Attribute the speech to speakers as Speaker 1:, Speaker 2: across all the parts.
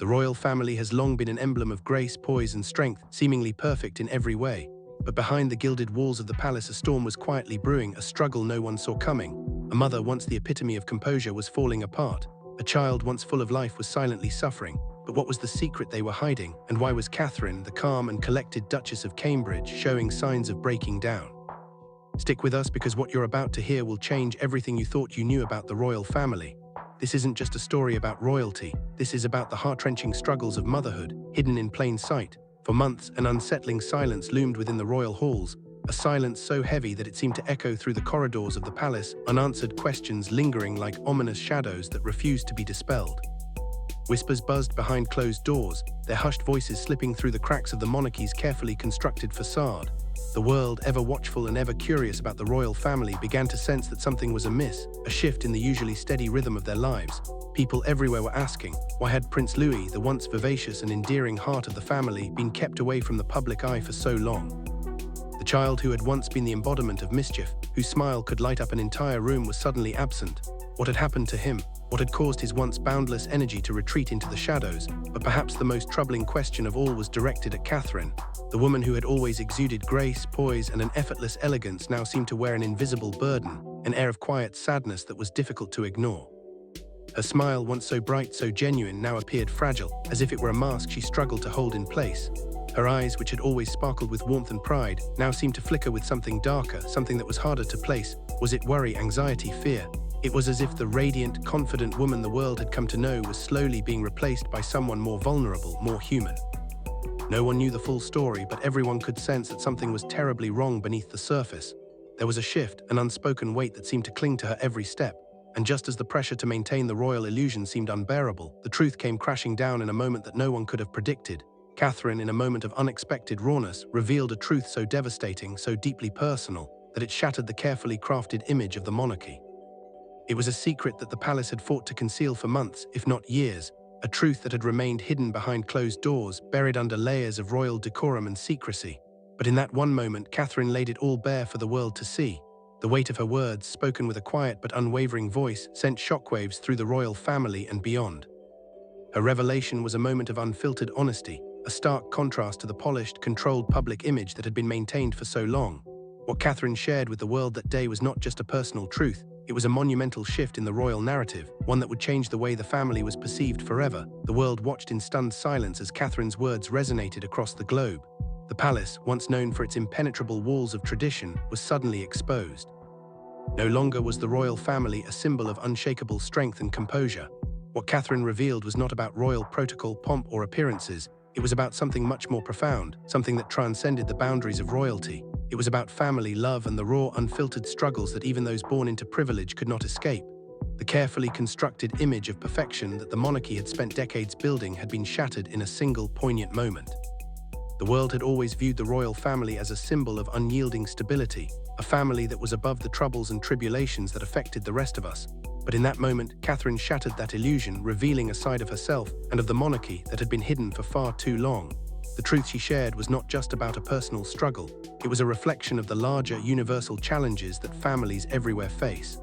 Speaker 1: The royal family has long been an emblem of grace, poise, and strength, seemingly perfect in every way. But behind the gilded walls of the palace, a storm was quietly brewing, a struggle no one saw coming. A mother, once the epitome of composure, was falling apart. A child, once full of life, was silently suffering. But what was the secret they were hiding? And why was Catherine, the calm and collected Duchess of Cambridge, showing signs of breaking down? Stick with us, because what you're about to hear will change everything you thought you knew about the royal family. This isn't just a story about royalty. This is about the heart-wrenching struggles of motherhood, hidden in plain sight. For months, an unsettling silence loomed within the royal halls, a silence so heavy that it seemed to echo through the corridors of the palace, unanswered questions lingering like ominous shadows that refused to be dispelled. Whispers buzzed behind closed doors, their hushed voices slipping through the cracks of the monarchy's carefully constructed facade. The world, ever watchful and ever curious about the royal family, began to sense that something was amiss, a shift in the usually steady rhythm of their lives. People everywhere were asking, why had Prince Louis, the once vivacious and endearing heart of the family, been kept away from the public eye for so long? The child who had once been the embodiment of mischief, whose smile could light up an entire room, was suddenly absent. What had happened to him? What had caused his once boundless energy to retreat into the shadows? But perhaps the most troubling question of all was directed at Catherine. The woman who had always exuded grace, poise, and an effortless elegance now seemed to wear an invisible burden, an air of quiet sadness that was difficult to ignore. Her smile, once so bright, so genuine, now appeared fragile, as if it were a mask she struggled to hold in place. Her eyes, which had always sparkled with warmth and pride, now seemed to flicker with something darker, something that was harder to place. Was it worry, anxiety, fear? It was as if the radiant, confident woman the world had come to know was slowly being replaced by someone more vulnerable, more human. No one knew the full story, but everyone could sense that something was terribly wrong beneath the surface. There was a shift, an unspoken weight that seemed to cling to her every step. And just as the pressure to maintain the royal illusion seemed unbearable, the truth came crashing down in a moment that no one could have predicted. Catherine, in a moment of unexpected rawness, revealed a truth so devastating, so deeply personal, that it shattered the carefully crafted image of the monarchy. It was a secret that the palace had fought to conceal for months, if not years, a truth that had remained hidden behind closed doors, buried under layers of royal decorum and secrecy. But in that one moment, Catherine laid it all bare for the world to see. The weight of her words, spoken with a quiet but unwavering voice, sent shockwaves through the royal family and beyond. Her revelation was a moment of unfiltered honesty, a stark contrast to the polished, controlled public image that had been maintained for so long. What Catherine shared with the world that day was not just a personal truth, it was a monumental shift in the royal narrative, one that would change the way the family was perceived forever. The world watched in stunned silence as Catherine's words resonated across the globe. The palace, once known for its impenetrable walls of tradition, was suddenly exposed. No longer was the royal family a symbol of unshakable strength and composure. What Catherine revealed was not about royal protocol, pomp, or appearances. It was about something much more profound, something that transcended the boundaries of royalty. It was about family, love, and the raw, unfiltered struggles that even those born into privilege could not escape. The carefully constructed image of perfection that the monarchy had spent decades building had been shattered in a single, poignant moment. The world had always viewed the royal family as a symbol of unyielding stability, a family that was above the troubles and tribulations that affected the rest of us. But in that moment, Catherine shattered that illusion, revealing a side of herself and of the monarchy that had been hidden for far too long. The truth she shared was not just about a personal struggle. It was a reflection of the larger, universal challenges that families everywhere face.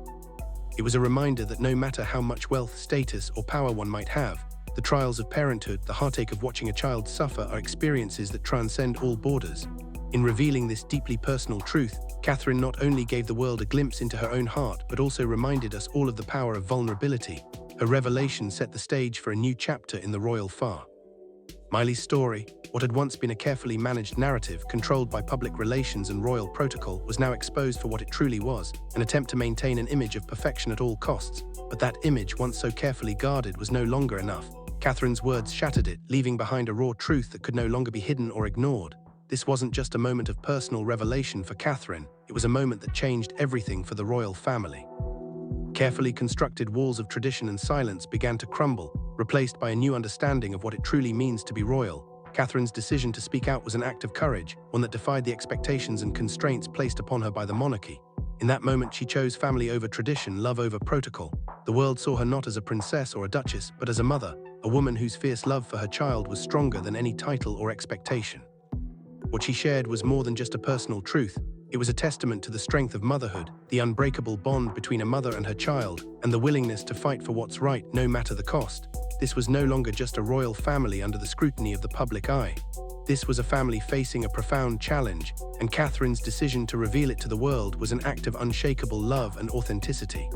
Speaker 1: It was a reminder that no matter how much wealth, status, or power one might have, the trials of parenthood, the heartache of watching a child suffer, are experiences that transcend all borders. In revealing this deeply personal truth, Catherine not only gave the world a glimpse into her own heart, but also reminded us all of the power of vulnerability. Her revelation set the stage for a new chapter in the royal far. Miley's story, what had once been a carefully managed narrative controlled by public relations and royal protocol, was now exposed for what it truly was, an attempt to maintain an image of perfection at all costs. But that image, once so carefully guarded, was no longer enough. Catherine's words shattered it, leaving behind a raw truth that could no longer be hidden or ignored. This wasn't just a moment of personal revelation for Catherine, it was a moment that changed everything for the royal family. Carefully constructed walls of tradition and silence began to crumble, replaced by a new understanding of what it truly means to be royal. Catherine's decision to speak out was an act of courage, one that defied the expectations and constraints placed upon her by the monarchy. In that moment, she chose family over tradition, love over protocol. The world saw her not as a princess or a duchess, but as a mother, a woman whose fierce love for her child was stronger than any title or expectation. What she shared was more than just a personal truth. It was a testament to the strength of motherhood, the unbreakable bond between a mother and her child, and the willingness to fight for what's right, no matter the cost. This was no longer just a royal family under the scrutiny of the public eye. This was a family facing a profound challenge, and Catherine's decision to reveal it to the world was an act of unshakable love and authenticity.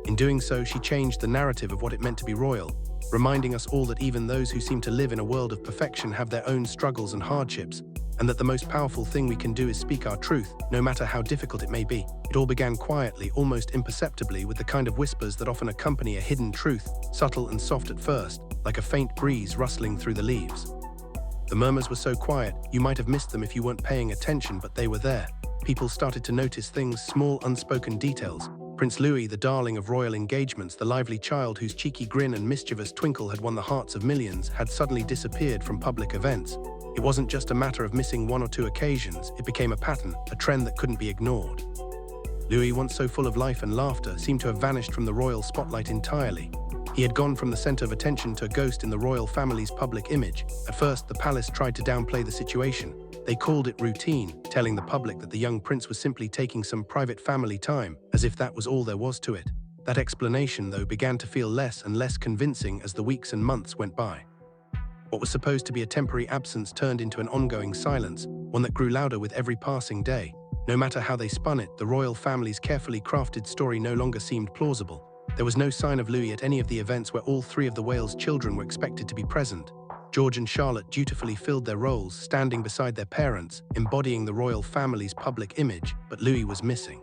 Speaker 1: In doing so, she changed the narrative of what it meant to be royal, reminding us all that even those who seem to live in a world of perfection have their own struggles and hardships, and that the most powerful thing we can do is speak our truth, no matter how difficult it may be. It all began quietly, almost imperceptibly, with the kind of whispers that often accompany a hidden truth, subtle and soft at first, like a faint breeze rustling through the leaves. The murmurs were so quiet, you might have missed them if you weren't paying attention, but they were there. People started to notice things, small, unspoken details. Prince Louis, the darling of royal engagements, the lively child whose cheeky grin and mischievous twinkle had won the hearts of millions, had suddenly disappeared from public events. It wasn't just a matter of missing one or two occasions, it became a pattern, a trend that couldn't be ignored. Louis, once so full of life and laughter, seemed to have vanished from the royal spotlight entirely. He had gone from the center of attention to a ghost in the royal family's public image. At first, the palace tried to downplay the situation. They called it routine, telling the public that the young prince was simply taking some private family time, as if that was all there was to it. That explanation, though, began to feel less and less convincing as the weeks and months went by. What was supposed to be a temporary absence turned into an ongoing silence, one that grew louder with every passing day. No matter how they spun it, the royal family's carefully crafted story no longer seemed plausible. There was no sign of Louis at any of the events where all three of the Wales children were expected to be present. George and Charlotte dutifully filled their roles, standing beside their parents, embodying the royal family's public image, but Louis was missing.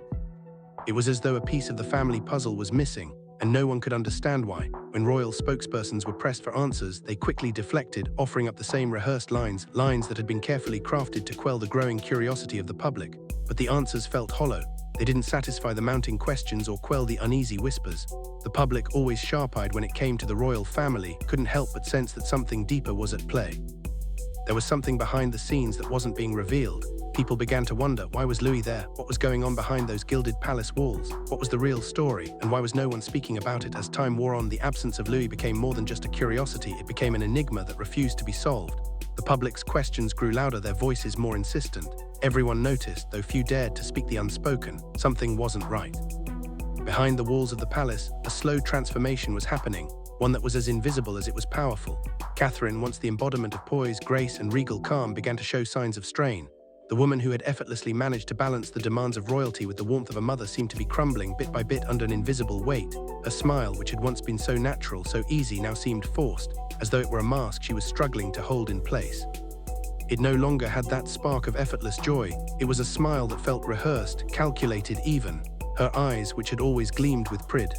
Speaker 1: It was as though a piece of the family puzzle was missing, and no one could understand why. When royal spokespersons were pressed for answers, they quickly deflected, offering up the same rehearsed lines that had been carefully crafted to quell the growing curiosity of the public. But the answers felt hollow. They didn't satisfy the mounting questions or quell the uneasy whispers. The public, always sharp-eyed when it came to the royal family, couldn't help but sense that something deeper was at play. There was something behind the scenes that wasn't being revealed. People began to wonder, why was Louis there? What was going on behind those gilded palace walls? What was the real story? And why was no one speaking about it? As time wore on, the absence of Louis became more than just a curiosity. It became an enigma that refused to be solved. The public's questions grew louder, their voices more insistent. Everyone noticed, though few dared to speak the unspoken, something wasn't right. Behind the walls of the palace, a slow transformation was happening, one that was as invisible as it was powerful. Catherine, once the embodiment of poise, grace, and regal calm, began to show signs of strain. The woman who had effortlessly managed to balance the demands of royalty with the warmth of a mother seemed to be crumbling bit by bit under an invisible weight. Her smile, which had once been so natural, so easy, now seemed forced, as though it were a mask she was struggling to hold in place. It no longer had that spark of effortless joy. It was a smile that felt rehearsed, calculated even. Her eyes, which had always gleamed with pride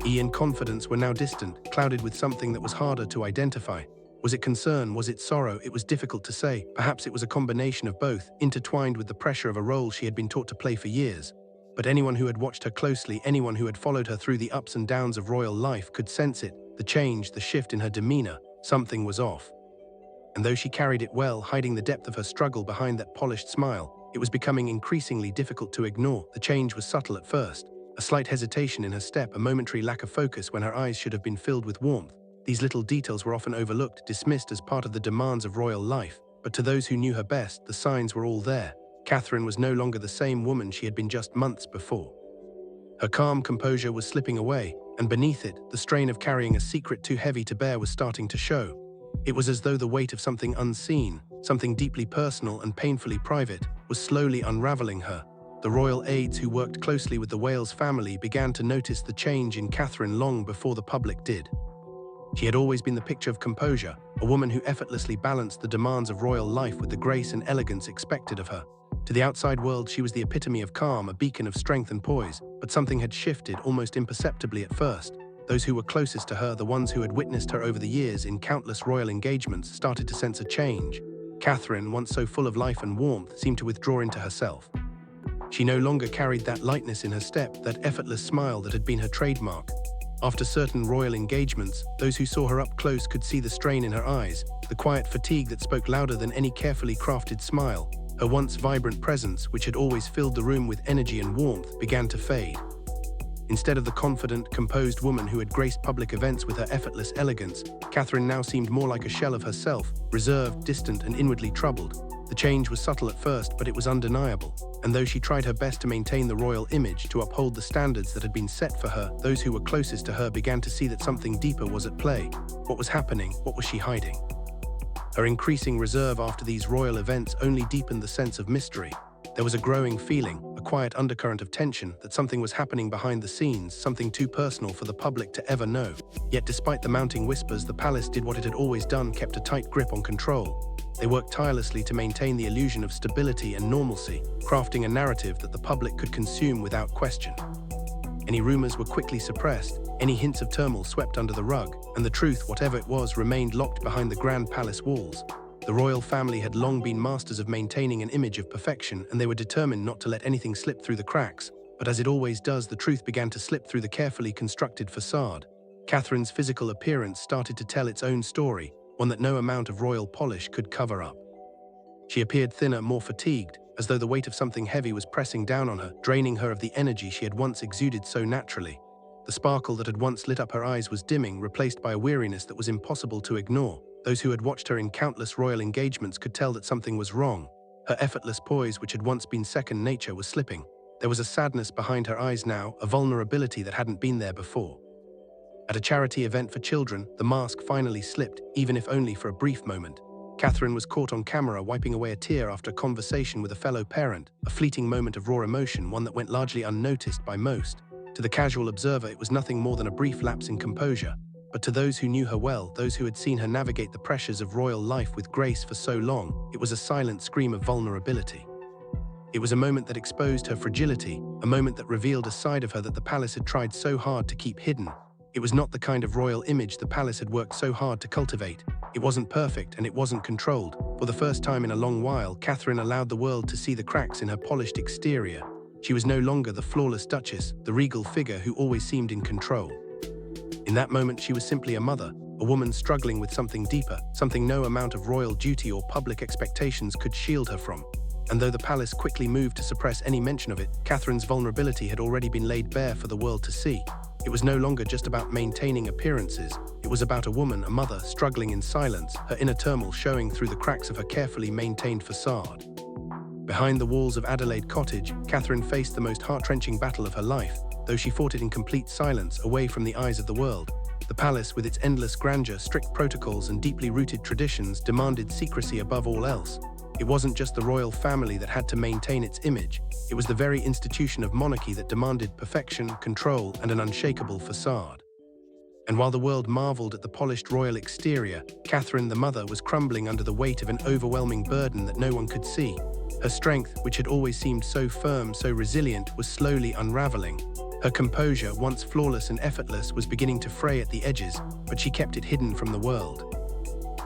Speaker 1: and confidence, were now distant, clouded with something that was harder to identify. Was it concern? Was it sorrow? It was difficult to say. Perhaps it was a combination of both, intertwined with the pressure of a role she had been taught to play for years. But anyone who had watched her closely, anyone who had followed her through the ups and downs of royal life, could sense it. The change, the shift in her demeanor. Something was off. And though she carried it well, hiding the depth of her struggle behind that polished smile, it was becoming increasingly difficult to ignore. The change was subtle at first. A slight hesitation in her step, a momentary lack of focus when her eyes should have been filled with warmth. These little details were often overlooked, dismissed as part of the demands of royal life. But to those who knew her best, the signs were all there. Catherine was no longer the same woman she had been just months before. Her calm composure was slipping away, and beneath it, the strain of carrying a secret too heavy to bear was starting to show. It was as though the weight of something unseen, something deeply personal and painfully private, was slowly unraveling her. The royal aides who worked closely with the Wales family began to notice the change in Catherine long before the public did. She had always been the picture of composure, a woman who effortlessly balanced the demands of royal life with the grace and elegance expected of her. To the outside world, she was the epitome of calm, a beacon of strength and poise, but something had shifted almost imperceptibly at first. Those who were closest to her, the ones who had witnessed her over the years in countless royal engagements, started to sense a change. Catherine, once so full of life and warmth, seemed to withdraw into herself. She no longer carried that lightness in her step, that effortless smile that had been her trademark. After certain royal engagements, those who saw her up close could see the strain in her eyes, the quiet fatigue that spoke louder than any carefully crafted smile. Her once vibrant presence, which had always filled the room with energy and warmth, began to fade. Instead of the confident, composed woman who had graced public events with her effortless elegance, Catherine now seemed more like a shell of herself, reserved, distant, and inwardly troubled. The change was subtle at first, but it was undeniable, and though she tried her best to maintain the royal image, to uphold the standards that had been set for her, those who were closest to her began to see that something deeper was at play. What was happening? What was she hiding? Her increasing reserve after these royal events only deepened the sense of mystery. There was a growing feeling, a quiet undercurrent of tension, that something was happening behind the scenes, something too personal for the public to ever know. Yet despite the mounting whispers, the palace did what it had always done, kept a tight grip on control. They worked tirelessly to maintain the illusion of stability and normalcy, crafting a narrative that the public could consume without question. Any rumors were quickly suppressed, any hints of turmoil swept under the rug, and the truth, whatever it was, remained locked behind the grand palace walls. The royal family had long been masters of maintaining an image of perfection, and they were determined not to let anything slip through the cracks. But as it always does, the truth began to slip through the carefully constructed facade. Catherine's physical appearance started to tell its own story, one that no amount of royal polish could cover up. She appeared thinner, more fatigued, as though the weight of something heavy was pressing down on her, draining her of the energy she had once exuded so naturally. The sparkle that had once lit up her eyes was dimming, replaced by a weariness that was impossible to ignore. Those who had watched her in countless royal engagements could tell that something was wrong. Her effortless poise, which had once been second nature, was slipping. There was a sadness behind her eyes now, a vulnerability that hadn't been there before. At a charity event for children, the mask finally slipped, even if only for a brief moment. Catherine was caught on camera wiping away a tear after a conversation with a fellow parent, a fleeting moment of raw emotion, one that went largely unnoticed by most. To the casual observer, it was nothing more than a brief lapse in composure. But to those who knew her well, those who had seen her navigate the pressures of royal life with grace for so long, it was a silent scream of vulnerability. It was a moment that exposed her fragility, a moment that revealed a side of her that the palace had tried so hard to keep hidden. It was not the kind of royal image the palace had worked so hard to cultivate. It wasn't perfect, and it wasn't controlled. For the first time in a long while, Catherine allowed the world to see the cracks in her polished exterior. She was no longer the flawless duchess, the regal figure who always seemed in control. In that moment, she was simply a mother, a woman struggling with something deeper, something no amount of royal duty or public expectations could shield her from. And though the palace quickly moved to suppress any mention of it, Catherine's vulnerability had already been laid bare for the world to see. It was no longer just about maintaining appearances. It was about a woman, a mother, struggling in silence, her inner turmoil showing through the cracks of her carefully maintained facade. Behind the walls of Adelaide Cottage, Catherine faced the most heart-wrenching battle of her life, though she fought it in complete silence, away from the eyes of the world. The palace, with its endless grandeur, strict protocols, and deeply rooted traditions, demanded secrecy above all else. It wasn't just the royal family that had to maintain its image. It was the very institution of monarchy that demanded perfection, control, and an unshakable facade. And while the world marveled at the polished royal exterior, Catherine, the mother, was crumbling under the weight of an overwhelming burden that no one could see. Her strength, which had always seemed so firm, so resilient, was slowly unraveling. Her composure, once flawless and effortless, was beginning to fray at the edges, but she kept it hidden from the world.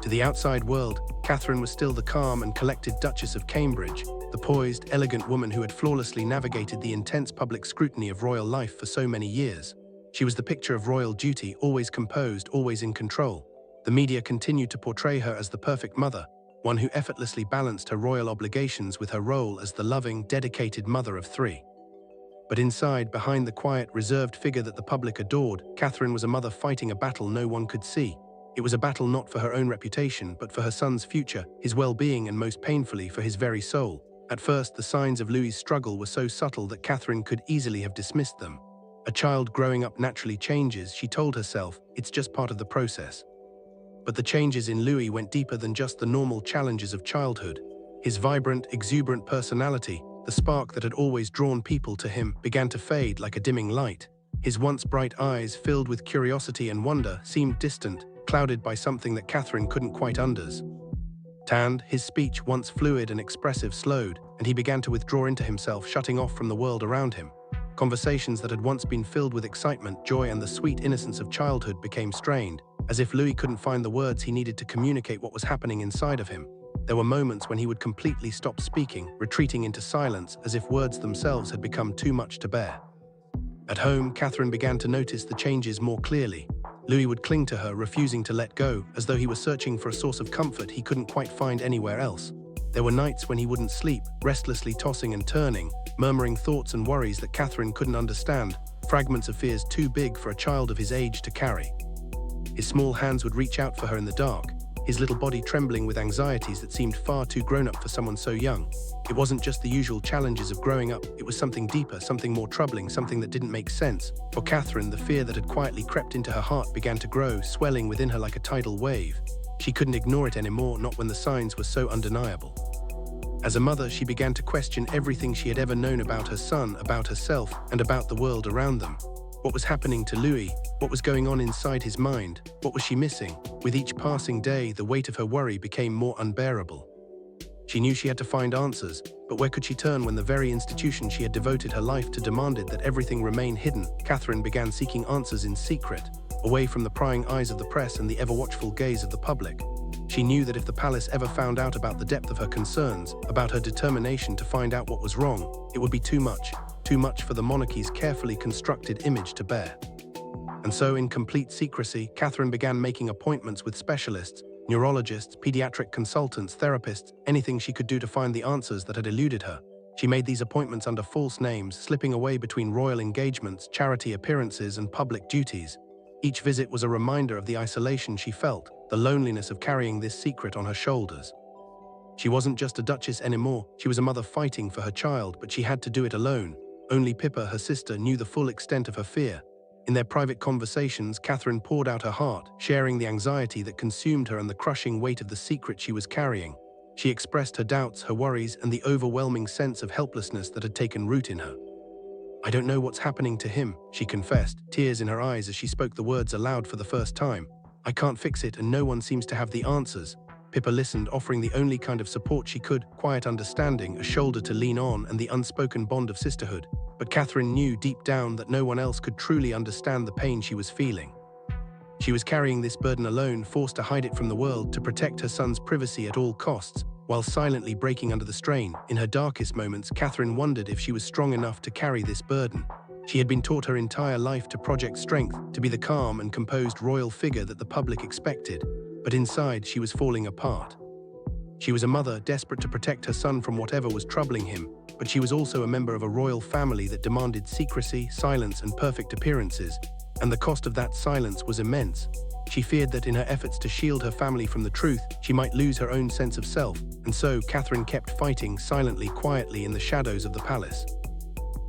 Speaker 1: To the outside world, Catherine was still the calm and collected Duchess of Cambridge, the poised, elegant woman who had flawlessly navigated the intense public scrutiny of royal life for so many years. She was the picture of royal duty, always composed, always in control. The media continued to portray her as the perfect mother, one who effortlessly balanced her royal obligations with her role as the loving, dedicated mother of three. But inside, behind the quiet, reserved figure that the public adored, Catherine was a mother fighting a battle no one could see. It was a battle not for her own reputation, but for her son's future, his well-being, and most painfully, for his very soul. At first, the signs of Louis's struggle were so subtle that Catherine could easily have dismissed them. A child growing up naturally changes, she told herself. It's just part of the process. But the changes in Louis went deeper than just the normal challenges of childhood. His vibrant, exuberant personality, the spark that had always drawn people to him, began to fade like a dimming light. His once bright eyes, filled with curiosity and wonder, seemed distant, clouded by something that Catherine couldn't quite understand. His speech, once fluid and expressive, slowed, and he began to withdraw into himself, shutting off from the world around him. Conversations that had once been filled with excitement, joy, and the sweet innocence of childhood became strained, as if Louis couldn't find the words he needed to communicate what was happening inside of him. There were moments when he would completely stop speaking, retreating into silence, as if words themselves had become too much to bear. At home, Catherine began to notice the changes more clearly. Louis would cling to her, refusing to let go, as though he were searching for a source of comfort he couldn't quite find anywhere else. There were nights when he wouldn't sleep, restlessly tossing and turning, murmuring thoughts and worries that Catherine couldn't understand, fragments of fears too big for a child of his age to carry. His small hands would reach out for her in the dark, his little body trembling with anxieties that seemed far too grown-up for someone so young. It wasn't just the usual challenges of growing up, it was something deeper, something more troubling, something that didn't make sense. For Catherine, the fear that had quietly crept into her heart began to grow, swelling within her like a tidal wave. She couldn't ignore it anymore, not when the signs were so undeniable. As a mother, she began to question everything she had ever known about her son, about herself, and about the world around them. What was happening to Louis? What was going on inside his mind? What was she missing? With each passing day, the weight of her worry became more unbearable. She knew she had to find answers, but where could she turn when the very institution she had devoted her life to demanded that everything remain hidden? Catherine began seeking answers in secret, away from the prying eyes of the press and the ever-watchful gaze of the public. She knew that if the palace ever found out about the depth of her concerns, about her determination to find out what was wrong, it would be too much for the monarchy's carefully constructed image to bear. And so, in complete secrecy, Catherine began making appointments with specialists, neurologists, pediatric consultants, therapists, anything she could do to find the answers that had eluded her. She made these appointments under false names, slipping away between royal engagements, charity appearances, and public duties. Each visit was a reminder of the isolation she felt, the loneliness of carrying this secret on her shoulders. She wasn't just a duchess anymore, she was a mother fighting for her child, but she had to do it alone. Only Pippa, her sister, knew the full extent of her fear. In their private conversations, Catherine poured out her heart, sharing the anxiety that consumed her and the crushing weight of the secret she was carrying. She expressed her doubts, her worries, and the overwhelming sense of helplessness that had taken root in her. "I don't know what's happening to him," she confessed, tears in her eyes as she spoke the words aloud for the first time. "I can't fix it, and no one seems to have the answers." Pippa listened, offering the only kind of support she could, quiet understanding, a shoulder to lean on, and the unspoken bond of sisterhood. But Catherine knew deep down that no one else could truly understand the pain she was feeling. She was carrying this burden alone, forced to hide it from the world, to protect her son's privacy at all costs, while silently breaking under the strain. In her darkest moments, Catherine wondered if she was strong enough to carry this burden. She had been taught her entire life to project strength, to be the calm and composed royal figure that the public expected. But inside, she was falling apart. She was a mother, desperate to protect her son from whatever was troubling him, but she was also a member of a royal family that demanded secrecy, silence, and perfect appearances, and the cost of that silence was immense. She feared that in her efforts to shield her family from the truth, she might lose her own sense of self, and so Catherine kept fighting silently, quietly in the shadows of the palace.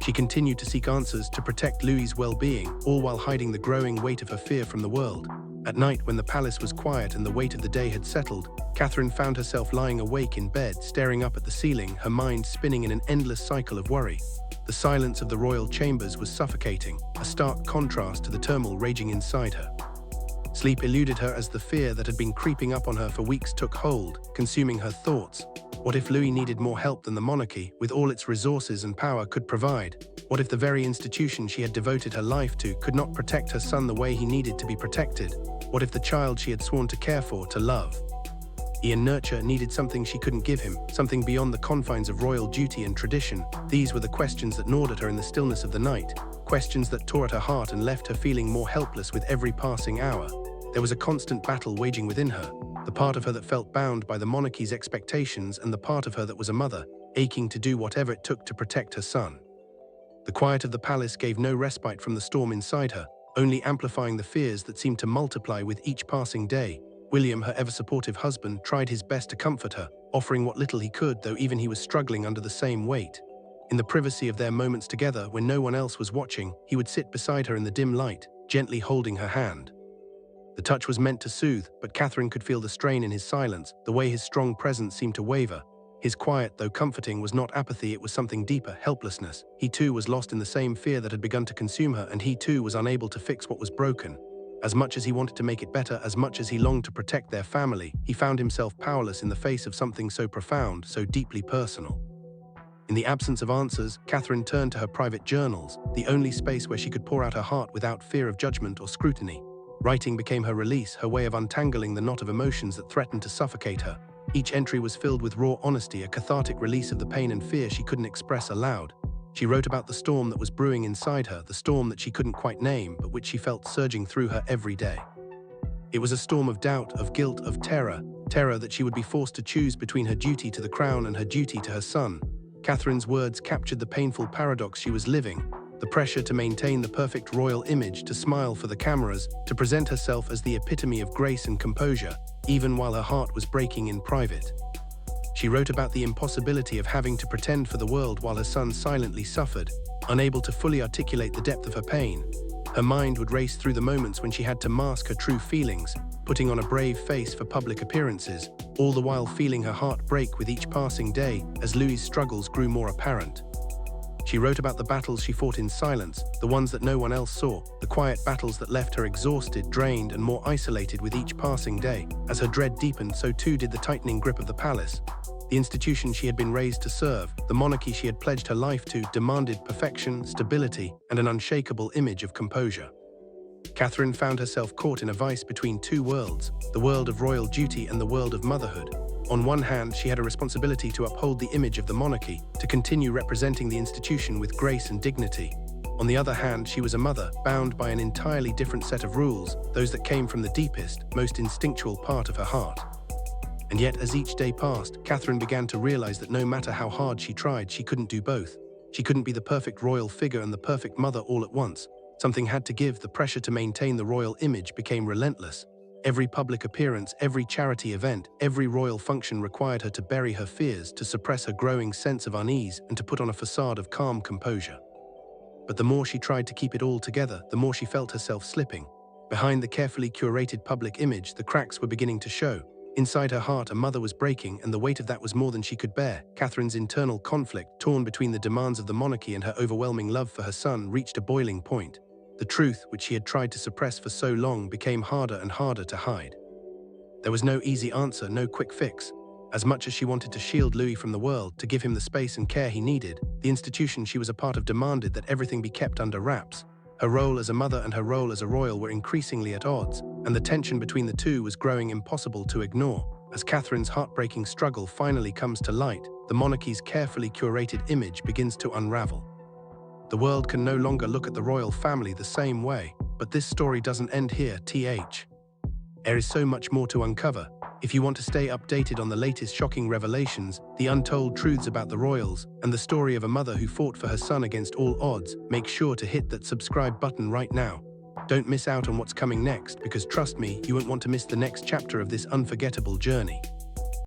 Speaker 1: She continued to seek answers to protect Louis's well-being, all while hiding the growing weight of her fear from the world. At night, when the palace was quiet and the weight of the day had settled, Catherine found herself lying awake in bed, staring up at the ceiling, her mind spinning in an endless cycle of worry. The silence of the royal chambers was suffocating, a stark contrast to the turmoil raging inside her. Sleep eluded her as the fear that had been creeping up on her for weeks took hold, consuming her thoughts. What if Louis needed more help than the monarchy, with all its resources and power, could provide? What if the very institution she had devoted her life to could not protect her son the way he needed to be protected? What if the child she had sworn to care for, to love, and nurture, needed something she couldn't give him, something beyond the confines of royal duty and tradition? These were the questions that gnawed at her in the stillness of the night, questions that tore at her heart and left her feeling more helpless with every passing hour. There was a constant battle waging within her, the part of her that felt bound by the monarchy's expectations and the part of her that was a mother, aching to do whatever it took to protect her son. The quiet of the palace gave no respite from the storm inside her, only amplifying the fears that seemed to multiply with each passing day. William, her ever-supportive husband, tried his best to comfort her, offering what little he could, though even he was struggling under the same weight. In the privacy of their moments together, when no one else was watching, he would sit beside her in the dim light, gently holding her hand. The touch was meant to soothe, but Catherine could feel the strain in his silence, the way his strong presence seemed to waver. His quiet, though comforting, was not apathy, it was something deeper, helplessness. He too was lost in the same fear that had begun to consume her, and he too was unable to fix what was broken. As much as he wanted to make it better, as much as he longed to protect their family, he found himself powerless in the face of something so profound, so deeply personal. In the absence of answers, Catherine turned to her private journals, the only space where she could pour out her heart without fear of judgment or scrutiny. Writing became her release, her way of untangling the knot of emotions that threatened to suffocate her. Each entry was filled with raw honesty, a cathartic release of the pain and fear she couldn't express aloud. She wrote about the storm that was brewing inside her, the storm that she couldn't quite name, but which she felt surging through her every day. It was a storm of doubt, of guilt, of terror that she would be forced to choose between her duty to the crown and her duty to her son. Catherine's words captured the painful paradox she was living. The pressure to maintain the perfect royal image, to smile for the cameras, to present herself as the epitome of grace and composure, even while her heart was breaking in private. She wrote about the impossibility of having to pretend for the world while her son silently suffered, unable to fully articulate the depth of her pain. Her mind would race through the moments when she had to mask her true feelings, putting on a brave face for public appearances, all the while feeling her heart break with each passing day as Louis's struggles grew more apparent. She wrote about the battles she fought in silence, the ones that no one else saw, the quiet battles that left her exhausted, drained, and more isolated with each passing day. As her dread deepened, so too did the tightening grip of the palace. The institution she had been raised to serve, the monarchy she had pledged her life to, demanded perfection, stability, and an unshakable image of composure. Catherine found herself caught in a vice between two worlds, the world of royal duty and the world of motherhood. On one hand, she had a responsibility to uphold the image of the monarchy, to continue representing the institution with grace and dignity. On the other hand, she was a mother, bound by an entirely different set of rules, those that came from the deepest, most instinctual part of her heart. And yet, as each day passed, Catherine began to realize that no matter how hard she tried, she couldn't do both. She couldn't be the perfect royal figure and the perfect mother all at once. Something had to give. The pressure to maintain the royal image became relentless. Every public appearance, every charity event, every royal function required her to bury her fears, to suppress her growing sense of unease, and to put on a facade of calm composure. But the more she tried to keep it all together, the more she felt herself slipping. Behind the carefully curated public image, the cracks were beginning to show. Inside her heart, a mother was breaking, and the weight of that was more than she could bear. Catherine's internal conflict, torn between the demands of the monarchy and her overwhelming love for her son, reached a boiling point. The truth, which she had tried to suppress for so long, became harder and harder to hide. There was no easy answer, no quick fix. As much as she wanted to shield Louis from the world, to give him the space and care he needed, the institution she was a part of demanded that everything be kept under wraps. Her role as a mother and her role as a royal were increasingly at odds, and the tension between the two was growing impossible to ignore. As Catherine's heartbreaking struggle finally comes to light, the monarchy's carefully curated image begins to unravel. The world can no longer look at the royal family the same way, but this story doesn't end here, There is so much more to uncover. If you want to stay updated on the latest shocking revelations, the untold truths about the royals, and the story of a mother who fought for her son against all odds, make sure to hit that subscribe button right now. Don't miss out on what's coming next, because trust me, you won't want to miss the next chapter of this unforgettable journey.